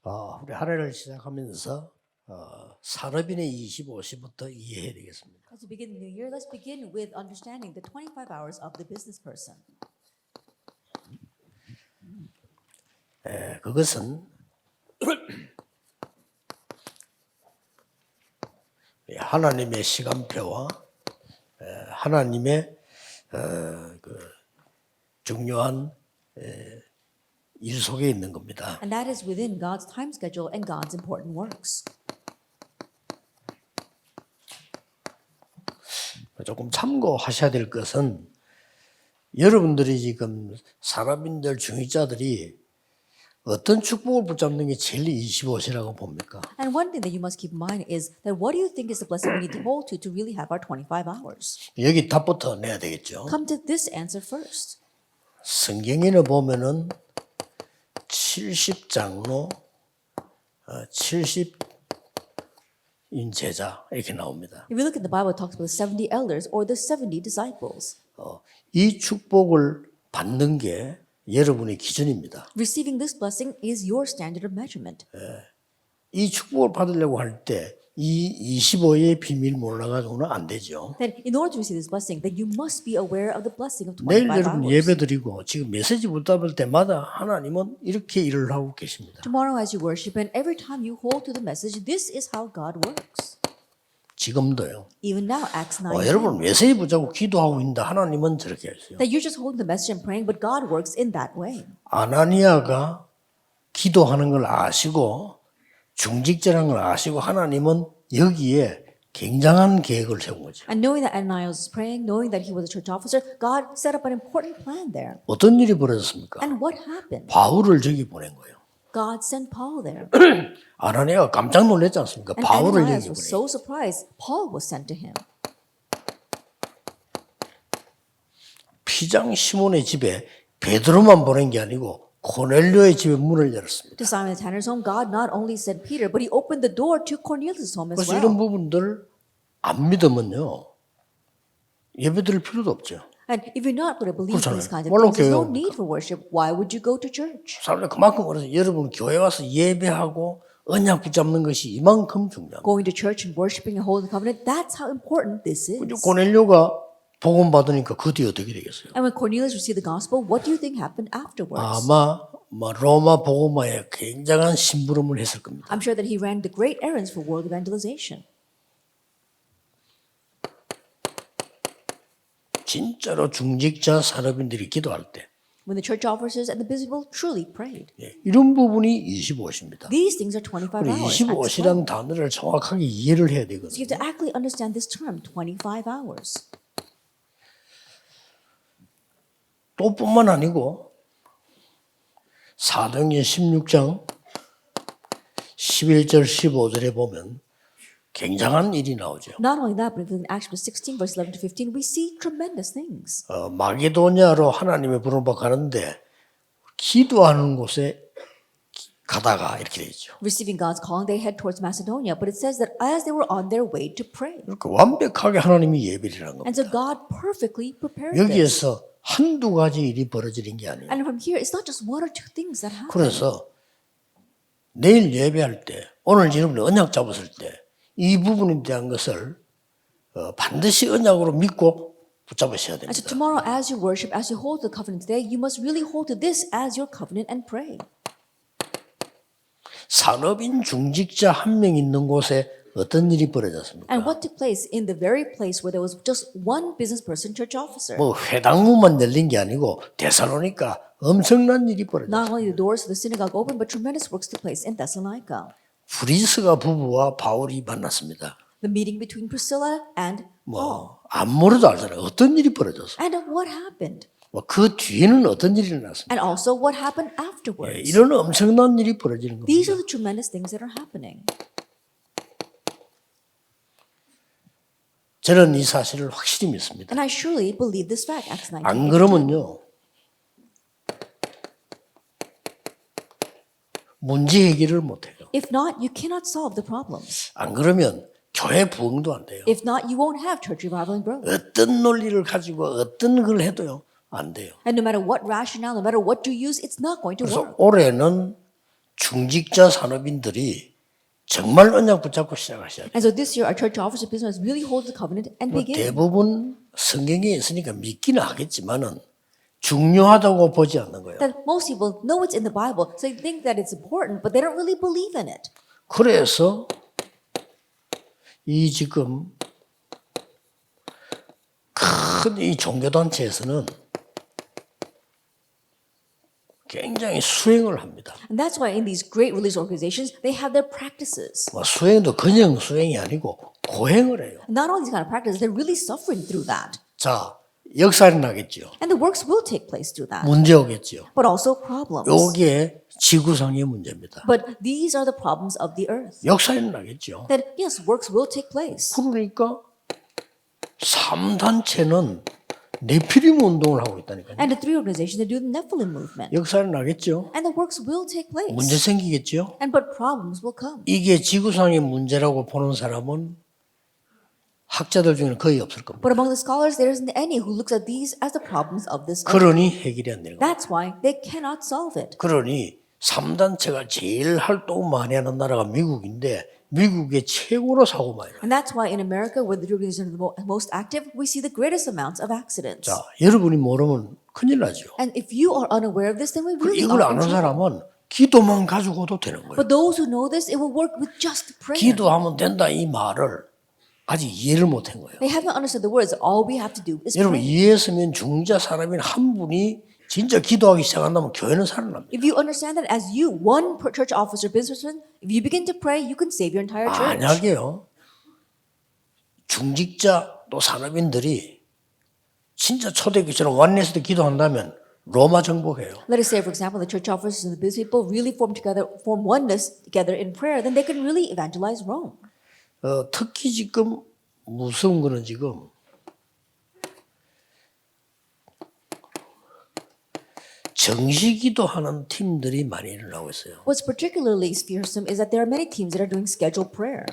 우리 한 해를 시작하면서 산업인의 25시부터 이해해야 되겠습니다. As we begin the new year, let's begin with understanding the 25 hours of the business person. 그것은 하나님의 시간표와 하나님의 그 중요한 일 속에 있는 겁니다. And that is within God's time schedule and God's important works. 조금 참고하셔야 될 것은 여러분들이 지금 산업인들 중위자들이 어떤 축복을 붙잡는 게 제일 25시라고 봅니까? And one thing that you must keep in mind is that what do you think is the blessing we need to hold to really have our 25 hours? 여기 답부터 내야 되겠죠. Come to this answer first. 성경에는 보면은 70장로, 70인 제자 이렇게 나옵니다. If you look at the Bible, it talks about the 70 elders or the 70 disciples. 이 축복을 받는 게 여러분의 기준입니다. Receiving this blessing is your standard of measurement. 이 축복을 받으려고 할 때 이 25의 비밀 몰라가지고는 안 되죠. That in order to receive this blessing, that you must be aware of the blessing of 내일 25 여러분 hours. 예배 드리고 지금 메시지 붙잡을 때마다 하나님은 이렇게 일을 하고 계십니다. Tomorrow as you worship and every time you hold to the message, this is how God works. 지금도요. Even now, Acts 9. 여러분 메시지 붙잡고 기도하고 있는데 하나님은 저렇게 하세요. That you're just holding the message and praying, but God works in that way. 아나니아가 기도하는 걸 아시고 중직자라는 걸 아시고 하나님은 여기에 굉장한 계획을 세운 거죠. And knowing that Ananias was praying, knowing that he was a church officer, God set up an important plan there. 어떤 일이 벌어졌습니까? And what happened? 바울을 저기 보낸 거예요. God sent Paul there. 아나니아가 깜짝 놀랐지 않습니까? And 바울을 Ananias 여기 was 보내. so surprised. Paul was sent to him. 피장 시몬의 집에 베드로만 보낸 게 아니고 고넬료의 집에 문을 열었습니다. To Simon the Tanner's home, God not only sent Peter, but he opened the door to Cornelius' home as 그래서 well. 이런 부분들 안 믿으면요 예배 드릴 필요도 없죠. And if you're not going to believe 그렇잖아요. these kinds of 뭘로 things, there's no 교회 need for worship. Why would you go to church? 사람들 그만큼 그래서 여러분 교회 와서 예배하고 언약 붙잡는 것이 이만큼 중요합니다. Going to church and worshiping and holding the covenant, that's how important this is. 고넬료가 복음 받으니까 그 뒤에 어떻게 되겠어요? And when Cornelius received the gospel, what do you think happened afterwards? 아마 로마 복음화에 굉장한 심부름을 했을 겁니다. I'm sure that he ran the great errands for world evangelization. 진짜로 중직자 산업인들이 기도할 때 When the church officers and the business people truly prayed. 이런 부분이 25시입니다. These things are 25 hours. 25시라는 단어를 정확하게 이해를 해야 So you 되거든요. have to actually understand this term, 25 hours. 또 뿐만 아니고 사도행전 16장 11절 15절에 보면 굉장한 일이 나오죠. Not only that, but in Acts 16, verse 11 to 15, we see tremendous things. 마게도냐로 하나님의 부름을 받고 가는데 기도하는 곳에 가다가 이렇게 되어 있죠. Receiving God's calling, they head towards Macedonia, but it says that as they were on their way to pray. 그러니까 완벽하게 하나님이 예배를 한 겁니다. And so God perfectly prepared this. 여기에서 한두 가지 일이 벌어지는 게 아니에요. And from here, it's not just one or two things that happen. 그래서 내일 예배할 때, 오늘 여러분이 언약 잡았을 때 이 부분에 대한 것을 반드시 언약으로 믿고 붙잡으셔야 And so 됩니다. tomorrow, as you worship, as you hold the covenant today, you must really hold to this as your covenant and pray. 산업인 중직자 한 명 있는 곳에 어떤 일이 벌어졌습니까? And what took place in the very place where there was just one business person, church officer? 뭐 회당문만 열린 게 아니고 데살로니가 엄청난 일이 벌어졌어요. Not only the doors of the synagogue opened, but tremendous works took place in Thessalonica. 브리스가 부부와 바울이 만났습니다. The meeting between Priscilla and Paul. 아무래도 알잖아요. 어떤 일이 벌어졌어. And what happened? 그 뒤에는 어떤 일이 일어났습니까? And also what happened afterwards? 이런 엄청난 일이 벌어지는 These 겁니다. are the tremendous things that are happening. 저는 이 사실을 확실히 믿습니다. And I surely believe this fact, Acts 19. 안 그러면요. 문제 해결을 못해요. If not, you cannot solve the problems. 안 그러면 교회 부흥도 안 돼요. If not, you won't have church revival and growth. 어떤 논리를 가지고 어떤 걸 해도요. 안 돼요. And no matter what rationale, no matter what you use, it's not going to 그래서 work. 올해는 중직자 산업인들이 정말 언약 붙잡고 시작하셔야 돼요. And so this year, our church officers business really hold the covenant and begin. 대부분 성경에 있으니까 믿기는 하겠지만은 중요하다고 보지 않는 거예요. That most people know it's in the Bible, so they think that it's important, but they don't really believe in it. 그래서 이 지금 큰 이 종교단체에서는 굉장히 수행을 합니다. And that's why in these great religious organizations, they have their practices. 수행도 그냥 수행이 아니고 고행을 해요. Not only these kind of practices, they're really suffering through that. 자, 역사는 나겠죠. And the works will take place through that. 문제 오겠죠. But also problems. 이게 지구상의 문제입니다. But these are the problems of the earth. 역사는 나겠죠. That yes, works will take place. 그러니까 3단체는 네피림 운동을 하고 있다니까요. And the three organizations, they do the Nephilim movement. 역사는 나겠죠. And the works will take place. 문제 생기겠죠. And but problems will come. 이게 지구상의 문제라고 보는 사람은 학자들 중에는 거의 없을 겁니다. But among the scholars, there isn't any who looks at these as the problems of this earth. 그러니 해결이 안 되는 겁니다. That's why they cannot solve it. 그러니 3단체가 제일 활동 많이 하는 나라가 미국인데 미국의 최고로 사고 많이 나요. And that's why in America, where the organizations are the most active, we see the greatest amounts of accidents. 자, 여러분이 모르면 큰일 나죠. And if you are unaware of this, then we really 이걸 are in 아는 trouble. 사람은 기도만 가지고도 되는 거예요. But those who know this, it will work with just prayer. 기도하면 된다 이 말을 아직 이해를 못한 거예요. They haven't understood the words. All we have to do is 여러분 pray. 이해했으면 중자 사람인 한 분이 진짜 기도하기 시작한다면 교회는 살아납니다. If you understand that as you, one church officer, businessman, if you begin to pray, you can save your entire church. 만약에요 중직자 또 산업인들이 진짜 초대교회처럼 원내에서도 기도한다면 로마 정복해요. Let us say, for example, the church officers and the business people really form oneness together in prayer, then they can really evangelize Rome. 특히 지금 무서운 거는 지금 정시기도 하는 팀들이 많이 일어나고 있어요. What's particularly fearsome is that there are many teams that are doing scheduled prayer.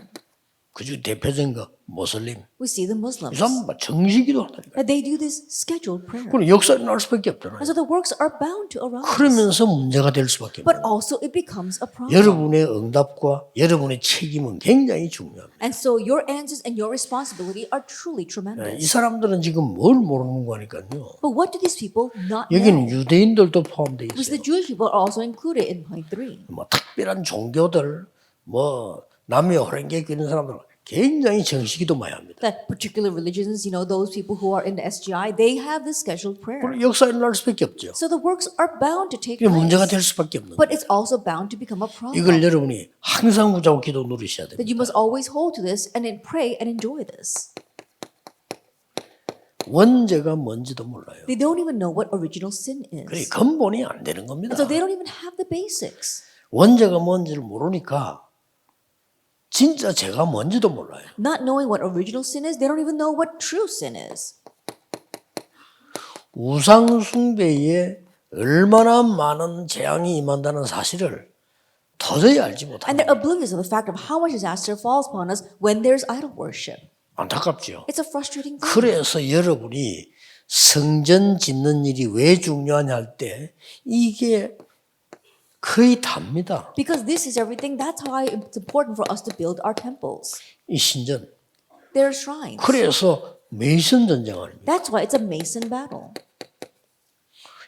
그중 대표적인 거 모슬림. We see the 이 Muslims. 사람 정시기도 한다니까. That they do this scheduled prayer. 그럼 역사는 날 수밖에 없잖아요. And so the works are bound to arise. 그러면서 문제가 될 수밖에 But 없어요. also it becomes a problem. 여러분의 응답과 여러분의 책임은 굉장히 중요합니다. And so your answers and your responsibility are truly 이 tremendous. 사람들은 지금 뭘 모르는 거니까요. But what do these people not know? 여기는 유대인들도 포함되어 Because 있어요. the Jewish people are also included in point 3. 뭐 특별한 종교들, 뭐 남녀 호랭객 이런 사람들 굉장히 정시기도 많이 합니다. That particular religions, those people who are in the SGI, they have this scheduled prayer. 그럼 역사에 날 수밖에 없죠. So the works are bound to take 이게 문제가 place. 될 수밖에 없는 거예요. But it's also bound to become a problem. 이걸 여러분이 항상 붙잡고 기도 누리셔야 That you 됩니다. must always hold to this and then pray and enjoy this. 원죄가 뭔지도 몰라요. They don't even know what original sin 그게 is. 근본이 안 되는 겁니다. So they don't even have the basics. 원죄가 뭔지를 모르니까 진짜 죄가 뭔지도 몰라요. Not knowing what original sin is, they don't even know what true sin is. 우상 숭배에 얼마나 많은 재앙이 임한다는 사실을 도저히 알지 And 못합니다. they're oblivious of the fact of how much disaster falls upon us when there's idol worship. 안타깝죠. It's a frustrating thing. 그래서 여러분이 성전 짓는 일이 왜 중요하냐 할 때 이게 거의 답니다. Because this is everything. That's why it's important for us to build our temples. 이 신전. They're shrines. 그래서 메이슨 전쟁 아닙니까? That's why it's a Mason battle.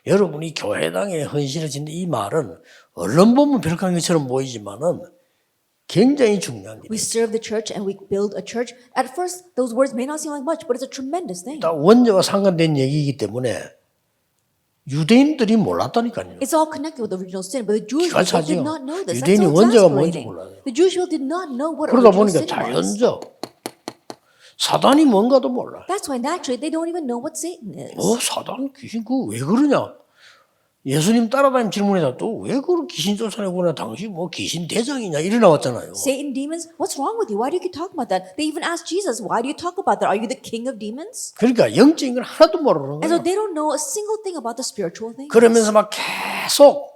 여러분이 교회당에 헌신해진다 이 말은 언론 보면 별한 것처럼 보이지만은 굉장히 중요한 We 일이에요. serve the church and we build a church. At first, those words may not seem like much, but it's a tremendous thing. 다 원죄와 상관된 얘기이기 때문에 유대인들이 몰랐다니까요. It's all connected with original sin, but the Jewish 기가 people did 차죠. not know this. That's 유대인이 so 원죄가 뭔지 exasperating. 몰라요. The Jewish people did not know what 그러다 original 보니까 sin was. 자연적 사단이 뭔가도 몰라요. That's why naturally they don't even know what Satan is. 사단 귀신 그거 왜 그러냐? 예수님 따라다니면 질문에다 또 왜 그런 귀신 쫓아내고나 당신 뭐 귀신 대장이냐 이래 나왔잖아요. Satan demons, what's wrong with you? Why do you keep talking about that? They even asked Jesus, why do you talk about that? Are you the king of demons? 그러니까 영적인 걸 하나도 모르는 And so 거예요. they don't know a single thing about the spiritual things. 그러면서 막 계속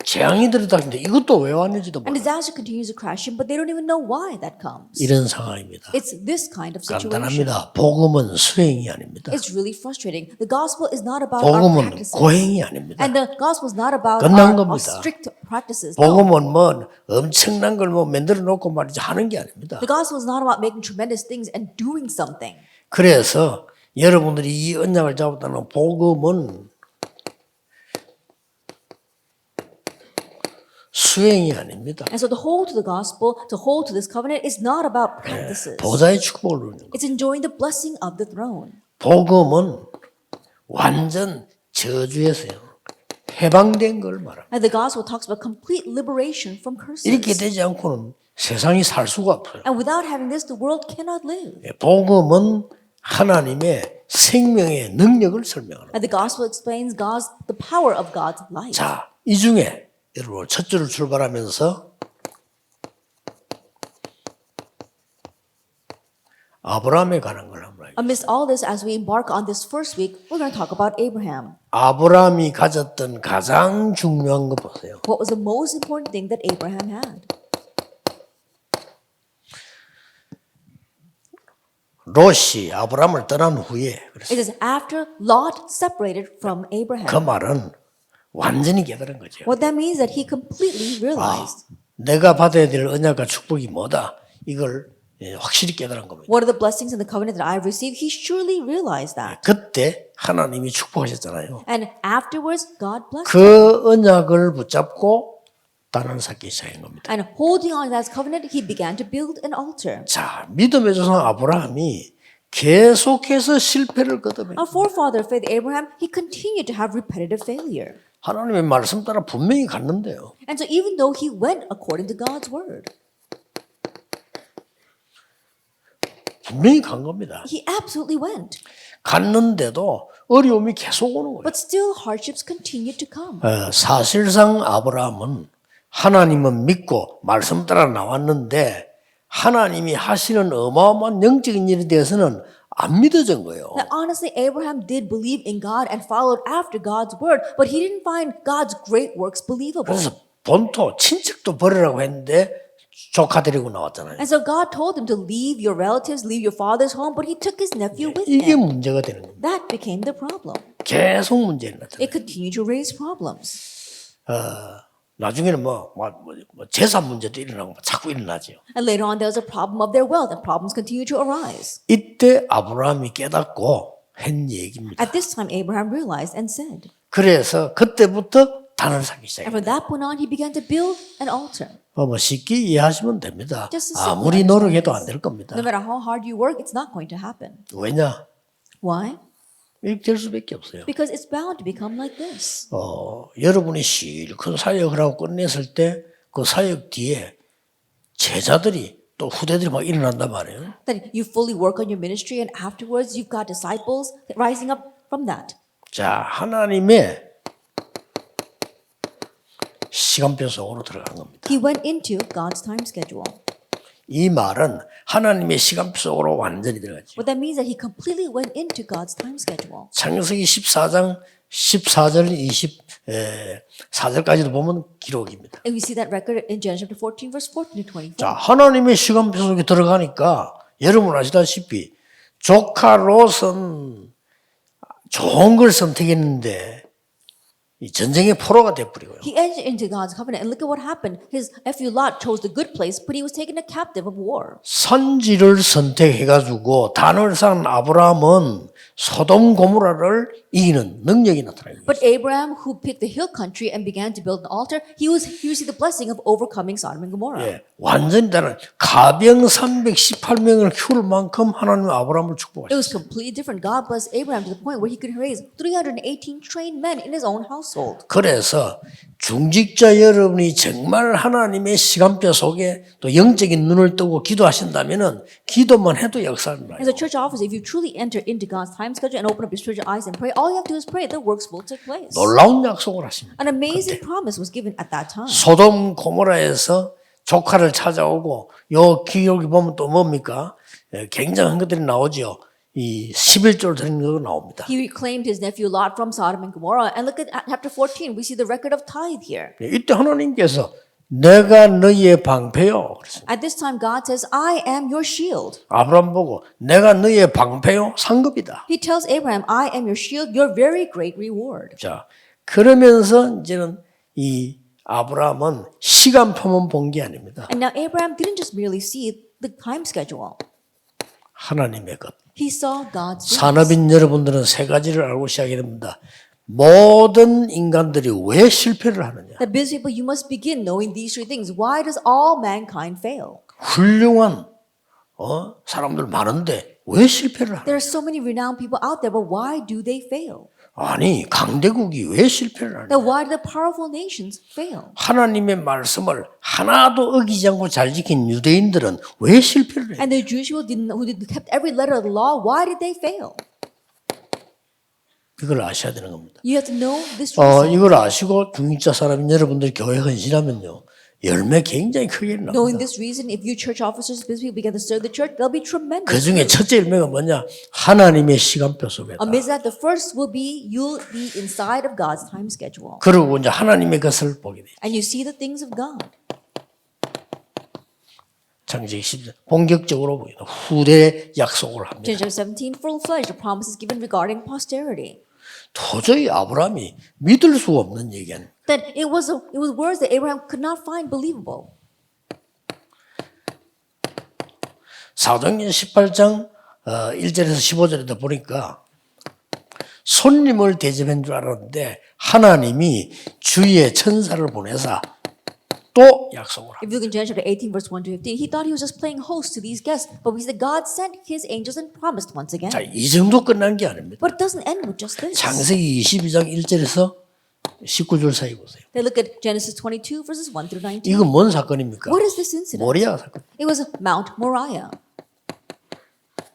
재앙이 들이닥치는데 이것도 왜 왔는지도 And 몰라요. disaster continues to crash in, but they don't even know why that comes. 이런 상황입니다. It's this kind of situation. 간단합니다. 복음은 수행이 아닙니다. It's really frustrating. The gospel is not about our 복음은 practices. 고행이 아닙니다. And the gospel is not about 끝난 our 겁니다. strict practices. No. 복음은 뭐 엄청난 걸 뭐 만들어 놓고 말이지 하는 게 아닙니다. The gospel is not about making tremendous things and doing something. 그래서 여러분들이 이 언약을 잡았다는 복음은 수행이 아닙니다. And so to hold to the gospel, to hold to this covenant is not about practices. 보좌의 축복을 누리는 것. It's enjoying the blessing of the throne. 복음은 완전 저주에서요 해방된 걸 말합니다. And the gospel talks about complete liberation from 이렇게 curses. 되지 않고는 세상이 살 수가 없어요. And without having this, the world cannot live. 복음은 하나님의 생명의 능력을 설명하는 And the gospel explains the power of God's life. 자, 이 중에 여러분 첫 주를 출발하면서 아브라함에 관한 걸 한번 알겠습니다. Amidst all this, as we embark on this first week, we're going to talk about Abraham. 아브라함이 가졌던 가장 중요한 거 보세요. What was the most important thing that Abraham had? 롯이 아브라함을 떠난 후에 It is after Lot separated from Abraham. 그 말은 완전히 깨달은 거죠. What that means is that he completely realized. 내가 받아야 될 언약과 축복이 뭐다. 이걸 확실히 깨달은 겁니다. What are the blessings and the covenant that I have received? He surely realized that. 그때 하나님이 축복하셨잖아요. And afterwards, God blessed him. 그 언약을 붙잡고 단을 쌓기 시작한 겁니다. And holding on to that covenant, he began to build an altar. 자, 믿음의 조상 아브라함이 계속해서 실패를 거듭해. Our forefather of faith, Abraham, he continued to have repetitive failure. 하나님의 말씀 따라 분명히 갔는데요. And so even though he went according to God's word, 분명히 간 겁니다. he absolutely went. 갔는데도 어려움이 계속 오는 거예요. But still hardships continued to come. 사실상 아브라함은 하나님은 믿고 말씀 따라 나왔는데 하나님이 하시는 어마어마한 영적인 일에 대해서는 안 믿어진 거예요. Now, honestly, Abraham did believe in God and followed after God's word, but he didn't find God's great works believable. 그래서 본토 친척도 버리라고 했는데 조카 데리고 나왔잖아요. And so God told him to leave your relatives, leave your father's home, but he took his nephew with 이게 him. 문제가 되는 겁니다. That became the problem. 계속 문제가 나타나요. It continued to raise problems. 나중에는 뭐 재산 문제도 일어나고 자꾸 일어나죠. And later on, there was a problem of their wealth, and problems continued to arise. 이때 아브라함이 깨닫고 한 얘기입니다. At this time, Abraham realized and said, 그래서 그때부터 단을 쌓기 and 시작해요. from that point on, he began to build an altar. 뭐 쉽게 이해하시면 됩니다. Just as simple 아무리 as 노력해도 this. 안 될 겁니다. No matter how hard you work, it's not going to happen. 왜냐? Why? 이렇게 될 수밖에 없어요. Because it's bound to become like this. 여러분이 실컷 사역을 하고 끝냈을 때 그 사역 뒤에 제자들이 또 후대들이 막 일어난단 말이에요. That you fully work on your ministry, and afterwards you've got disciples rising up from that. 자, 하나님의 시간표 속으로 들어간 겁니다. He went into God's time schedule. 이 말은 하나님의 시간표 속으로 완전히 들어갔죠. What that means is that he completely went into God's time schedule. 창세기 14장 14절 24절까지도 보면 기록입니다. And we see that record in Genesis chapter 14, verse 14 to 24. 자, 하나님의 시간표 속에 들어가니까 여러분 아시다시피 조카 롯은 좋은 걸 선택했는데 이 전쟁의 포로가 돼버리고요. He entered into God's covenant, and look at what happened. His nephew Lot chose the good place, but he was taken a captive of war. 산지를 선택해가지고 단을 쌓은 아브라함은 소돔 고모라를 이기는 능력이 나타나요. But Abraham, who picked the hill country and began to build an altar, he received the blessing of overcoming Sodom and Gomorrah. 예, 완전히 다른 가병 318명을 키울 만큼 하나님 아브라함을 It 축복하셨어요. was completely different. God blessed Abraham to the point where he could raise 318 trained men in his own household. 그래서 중직자 여러분이 정말 하나님의 시간표 속에 또 영적인 눈을 뜨고 기도하신다면은 기도만 해도 역사를 나요. As a church officer, if you truly enter into God's time schedule and open up your spiritual eyes and pray, all you have to do is pray. The works will take place. 놀라운 약속을 하십니다. An amazing promise was given at that time. 소돔 고모라에서 조카를 찾아오고 요 기록이 보면 또 뭡니까? 굉장한 것들이 나오죠. 이 11조를 드린 거 나옵니다. He reclaimed his nephew Lot from Sodom and Gomorrah. And look at chapter 14. We see the record of tithe here. 이때 하나님께서 내가 너희의 방패요. 그랬습니다. At this time, God says, I am your shield. 아브라함 보고 내가 너희의 방패요 상급이다. He tells Abraham, I am your shield, your very great reward. 자, 그러면서 이제는 이 아브라함은 시간표만 본 게 아닙니다. And now Abraham didn't just merely see the time schedule. 하나님의 것. He saw God's deeds. 산업인 여러분들은 세 가지를 알고 시작해야 됩니다. 모든 인간들이 왜 실패를 하느냐? The busy people, you must begin knowing these three things. Why does all mankind fail? 훌륭한 사람들 많은데 왜 실패를 하느냐? There are so many renowned people out there, but why do they fail? 아니 강대국이 왜 실패를 하느냐? Then why do the powerful nations fail? 하나님의 말씀을 하나도 어기지 않고 잘 지킨 유대인들은 왜 실패를 해요? And the Jewish people who kept every letter of the law, why did they fail? 이걸 아셔야 되는 겁니다. You have to know this truth. 이걸 아시고 중직자 사람인 여러분들이 교회 헌신하면요. 열매 굉장히 크게 Knowing 납니다. this reason, if you church officers, busy people begin to serve the church, they'll be tremendous. 그 중에 첫째 열매가 뭐냐? 하나님의 시간표 속에다. Amidst that, the first will be you'll be inside of God's time schedule. 그리고 이제 하나님의 것을 보게 돼요. And you see the things of God. 창세기 10장 본격적으로 보이는 후대 약속을 합니다. Genesis 17, full-fledged, the promises given regarding posterity. 도저히 아브라함이 믿을 수 없는 얘기 아닙니까? That it was words that Abraham could not find believable. 사도행전 18장 1절에서 15절에도 보니까 손님을 대접한 줄 알았는데 하나님이 주의 천사를 보내사 또 약속을 합니다. If you look in Genesis chapter 18, verse 1 to 15, he thought he was just playing host to these guests, but we see that God sent his angels and promised once again. 자, 이 정도 끝난 게 아닙니다. But it doesn't end with just this. 창세기 22장 1절에서 19절 사이 보세요. They look at Genesis 22, verses 1 through 19. 이건 뭔 사건입니까? What is this incident? 모리아 사건. It was Mount Moriah.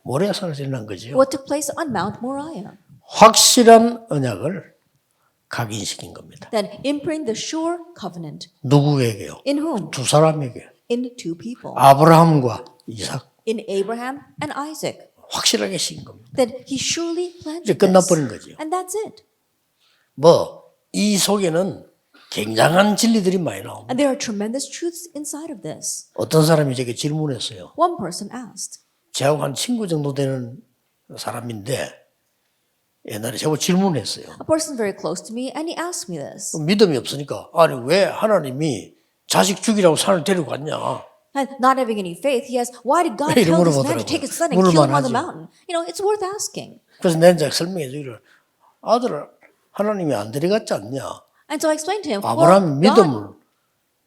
모리아 산에서 일어난 거죠. What took place on Mount Moriah? 확실한 언약을 각인시킨 겁니다. Then imprint the sure covenant. 누구에게요? In whom? 두 사람에게. In two people. 아브라함과 이삭. In Abraham and Isaac. 확실하게 신 겁니다. That he surely planned 이제 this. 끝나버린 거죠. And that's it. 이 속에는 굉장한 진리들이 많이 나옵니다. And there are tremendous truths inside of this. 어떤 사람이 제게 질문했어요. One person asked. 저하고 한 친구 정도 되는 사람인데 옛날에 저하고 질문했어요. A person very close to me, and he asked me this. 믿음이 없으니까 아니 왜 하나님이 자식 죽이라고 산을 데리고 갔냐? And not having any faith, he asked, why did God 왜 tell 이런 this man 물어보더라고요. to take his son and kill him on the 물을만 mountain? You know, it's worth asking. 그래서 내가 이제 설명해 주기를 아들을 하나님이 안 데려갔지 않냐? And so I explained to him, 아브라함이 well, 믿음을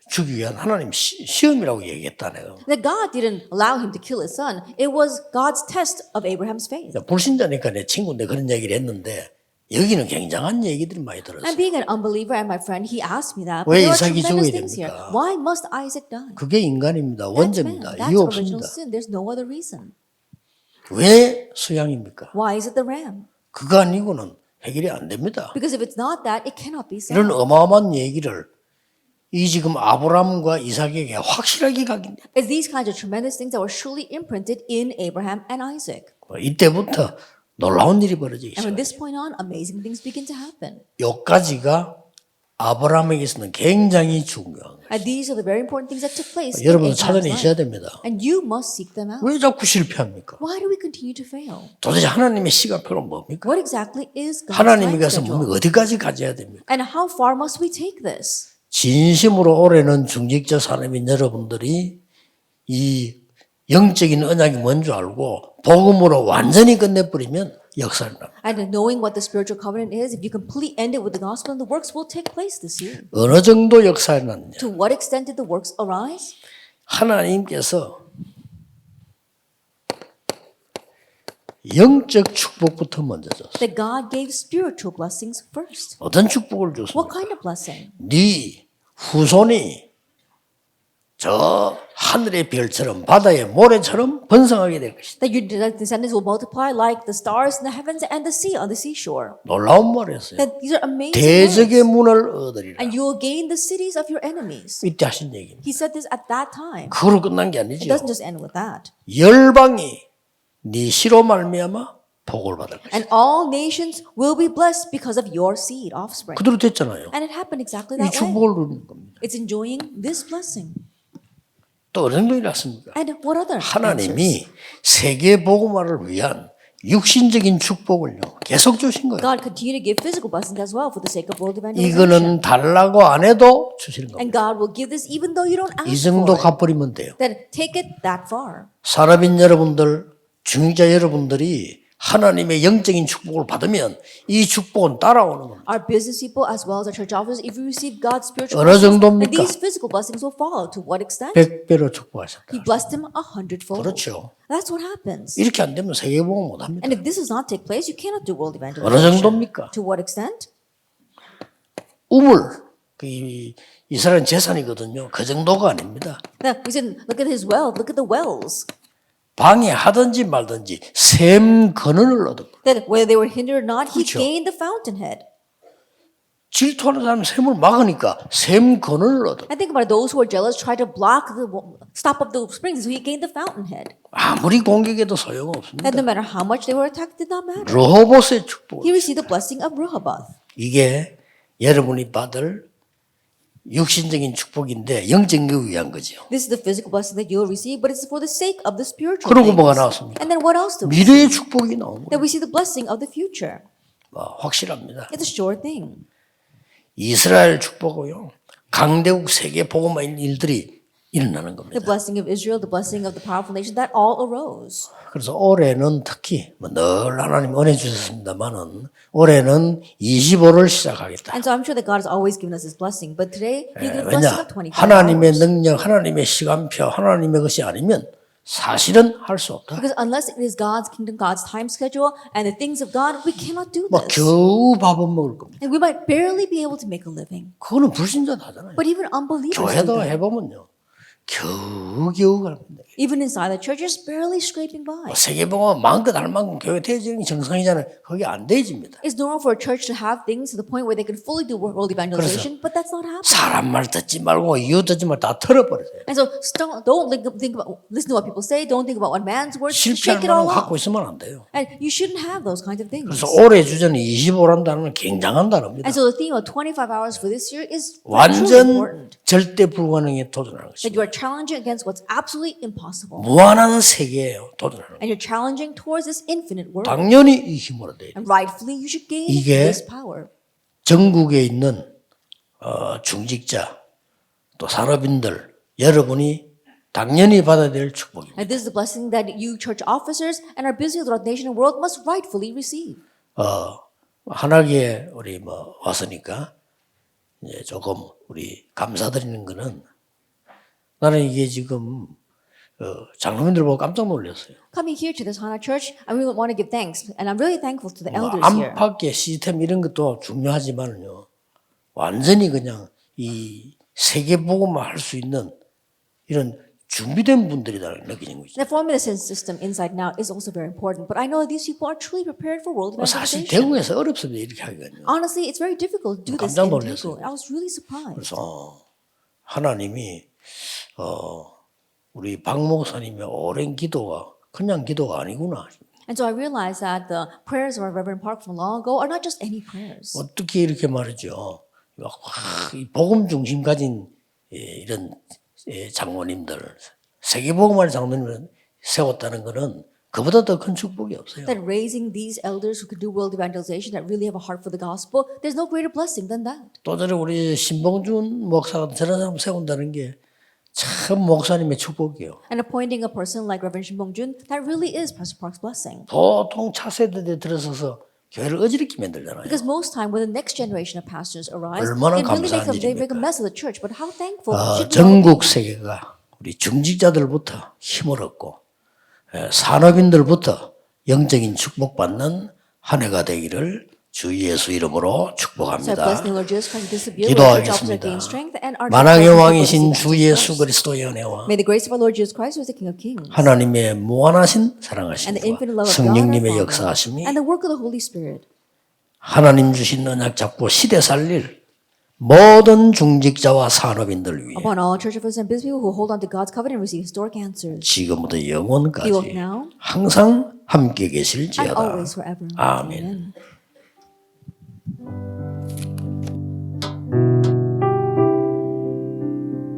주기 위한 하나님 시험이라고 얘기했다 내가. that God didn't allow him to kill his son. It was God's test of Abraham's faith. 불신자니까 내 친구인데 그런 얘기를 했는데 여기는 굉장한 얘기들이 많이 들었어요. And being an unbeliever and my friend, he asked me that. 왜 But there are 이삭이 tremendous 죽어야 things here. 됩니까? Why must Isaac die? 그게 인간입니다. That's man. 원죄입니다. That's 이유 original 없습니다. sin. There's no other reason. 왜 수양입니까? Why is it the ram? 그거 아니고는 해결이 안 됩니다. Because if it's not that, it cannot be 이런 solved. 어마어마한 얘기를 이 지금 아브라함과 이삭에게 확실하게 각인돼. It's these kinds of tremendous things that were surely imprinted in Abraham and Isaac. 이때부터 놀라운 일이 벌어지기 And from 시작해요. this point on, amazing things begin to happen. 여기까지가 아브라함에게서는 굉장히 중요한 거예요. And these are the very important things that took place in 여러분은 Abraham's 찾아내셔야 life. 됩니다. And you must seek them out. 왜 자꾸 실패합니까? Why do we continue to fail? 도대체 하나님의 시간표는 뭡니까? What exactly is God's 하나님이 time 가서 schedule? 어디까지 가져야 됩니까? And how far must we take this? 진심으로 올해는 중직자 산업인 여러분들이 이 영적인 언약이 뭔지 알고 복음으로 완전히 끝내버리면 역사를 납니다. And knowing what the spiritual covenant is, if you completely end it with the gospel, and the works will take place this year. 어느 정도 역사를 났냐? To what extent did the works arise? 하나님께서 영적 축복부터 먼저 줬어요. That God gave spiritual blessings first. 어떤 축복을 What 줬습니까? kind of blessing? 네 후손이 저 하늘의 별처럼 바다의 모래처럼 번성하게 될 것이다. That your descendants will multiply like the stars in the heavens and the sea on the seashore. 놀라운 말이었어요. That these are amazing 대적의 words. 문을 얻으리라. And you will gain the cities of your enemies. 이때 하신 얘기입니다. He said this at that time. 그걸로 끝난 게 It 아니죠. doesn't just end with that. 열방이 네 시로 말미암아 복을 받을 것이다. And all nations will be blessed because of your seed, offspring. 그대로 됐잖아요. And it happened exactly 이 that way. 축복을 누리는 겁니다. It's enjoying this blessing. 또 어느 정도 일났습니까? And what other answers? 하나님이 세계 복음화를 위한 육신적인 축복을요 계속 주신 거예요. God continued to give physical blessings as well for the sake of world evangelization. 이거는 달라고 안 해도 주시는 겁니다. And God will give this even though you don't 이 ask 정도 for it. 갚버리면 돼요. Then take it that far. 산업인 여러분들, 중직자 여러분들이 하나님의 영적인 축복을 받으면 이 축복은 따라오는 겁니다. Our business people as well as our church officers, if we receive God's spiritual 어느 blessings, then 정도입니까? these physical blessings will follow. To what extent? 100배로 축복하셨다. He blessed him 100-fold. 그렇죠. That's what happens. 이렇게 안 되면 세계복음 못 합니다. And if this does not take place, you cannot do world 어느 evangelization. 정도입니까? To what extent? 우물, 이스라엘 재산이거든요. 그 정도가 아닙니다. Now, we said, look at his well, look at the wells. 방해하든지 말든지 샘 근원을 얻은 거예요. That whether they were hindered or not, he 그렇죠. gained the fountainhead. 질투하는 사람은 샘을 막으니까 샘 근원을 얻어. I think about those who are jealous try to stop up the springs, so he gained the fountainhead. 아무리 공격해도 소용없습니다. And no matter how much they were attacked, did not matter. 르호봇의 축복. He received the blessing of Rehoboth. 이게 여러분이 받을 육신적인 축복인데 영적인 걸 위한 거죠. This is the physical blessing that you will receive, but it's for the sake of the spiritual 그러고 things. 뭐가 나왔습니까? And then what else do we see? 미래의 축복이 나온 That 거예요. we see the blessing of the future. 확실합니다. It's a sure thing. 이스라엘 축복이요. 강대국 세계 복음화 일들이 일어나는 The 겁니다. blessing of Israel, the blessing of the powerful nation, that all arose. 그래서 올해는 특히 늘 하나님 은혜 주셨습니다만은 올해는 25를 시작하겠다. And so I'm sure that God has always given us His blessing, but today He gave the 왜냐? blessing of 24 하나님의 hours. 능력, 하나님의 시간표, 하나님의 것이 아니면 사실은 할 수 없다. Because unless it is God's kingdom, God's time schedule, and the things of God, we cannot do 뭐 this. 겨우 밥은 먹을 겁니다. And we might barely be able to make a living. 그거는 불신자 하잖아요. But even unbelievers do 교회도 that. 해보면요. 겨우 갑니다. Even inside the church, just barely scraping by. 세계복음화 마음껏 할 만큼 교회 대지는 정상이잖아요. 그게 안 되집니다. It's normal for a church to have things to the point where they can fully do world evangelization, but that's not happening. 사람 말 듣지 말고 이유 듣지 말고 다 털어버리세요. And so don't listen to what people say. Don't think about what man's words. 실패할 Shake it all 만한 거 갖고 off. 있으면 안 돼요. And you shouldn't have those kinds of things. 그래서 올해 주제는 25란다는 건 굉장한 단어입니다. And so the theme of 25 hours for this year is truly 완전 important. 절대 불가능에 도전하는 That 것입니다. you are challenging against what's absolutely impossible. 무한한 세계예요. 도전하는. And you're challenging towards this infinite world. 당연히 이 힘으로 돼요. And rightfully you should gain 이게 this power. 전국에 있는 중직자 또 산업인들 여러분이 당연히 받아야 될 축복입니다. And this is the blessing that you church officers and our busy throughout the nation and world must rightfully receive. 한하기에 우리 왔으니까 이제 조금 우리 감사드리는 거는 나는 이게 지금 장로님들 보고 깜짝 놀랐어요. Coming here to this Hana church, I really want to give thanks. And I'm really thankful to the elders here. 안팎의 시스템 이런 것도 중요하지만요. 완전히 그냥 이 세계복음화 할 수 있는 이런 준비된 분들이다라는 느끼는 거죠. The formula system inside now is also very important. But I know that these people are truly prepared for world 사실 evangelization. 대구에서 어렵습니다. 이렇게 하기가요. Honestly, it's very difficult to do this 깜짝 in 놀랐어요. Daegu. I was really surprised. 그래서 하나님이 우리 박 목사님의 오랜 기도가 그냥 기도가 아니구나. And so I realized that the prayers of our Reverend Park from long ago are not just any prayers. 어떻게 이렇게 말이죠. 이 복음 중심 가진 이런 장로님들, 세계복음화 장로님을 세웠다는 것은 그보다 더 큰 축복이 없어요. That raising these elders who could do world evangelization, that really have a heart for the gospel, there's no greater blessing than that. 또 전에 우리 신봉준 목사가 저런 사람 세운다는 게 참 목사님의 축복이에요. And appointing a person like Reverend Shin Bong-jun, that really is Pastor Park's blessing. 보통 차세대에 들어서서 교회를 어지럽게 만들잖아요. Because most time when the next generation of pastors arise, 얼마나 they really 감사한 they make a 일입니까? mess of the church. But how thankful should we all 전국 be? 세계가 우리 중직자들부터 힘을 얻고 산업인들부터 영적인 축복받는 한 해가 되기를 주 예수 이름으로 So I 축복합니다. bless the Lord Jesus Christ, this year, our church officers 기도하겠습니다. gain strength, and our 만왕의 church 왕이신 officers 주 gain 예수 strength. 그리스도의 은혜와 May the grace of our Lord Jesus Christ, who is the King of Kings, 하나님의 무한하신 and the infinite 사랑하심과 love of God, our 성령님의 Father, 역사하심이 and the work of the Holy Spirit, 하나님 주신 언약 잡고 시대 살릴 모든 중직자와 산업인들 위해 upon all church officers and business people who hold on to God's covenant and receive historic answers. 지금부터 Be with 영원까지 now 항상 함께 and 계실지어다. always forever. 아멘. Amen.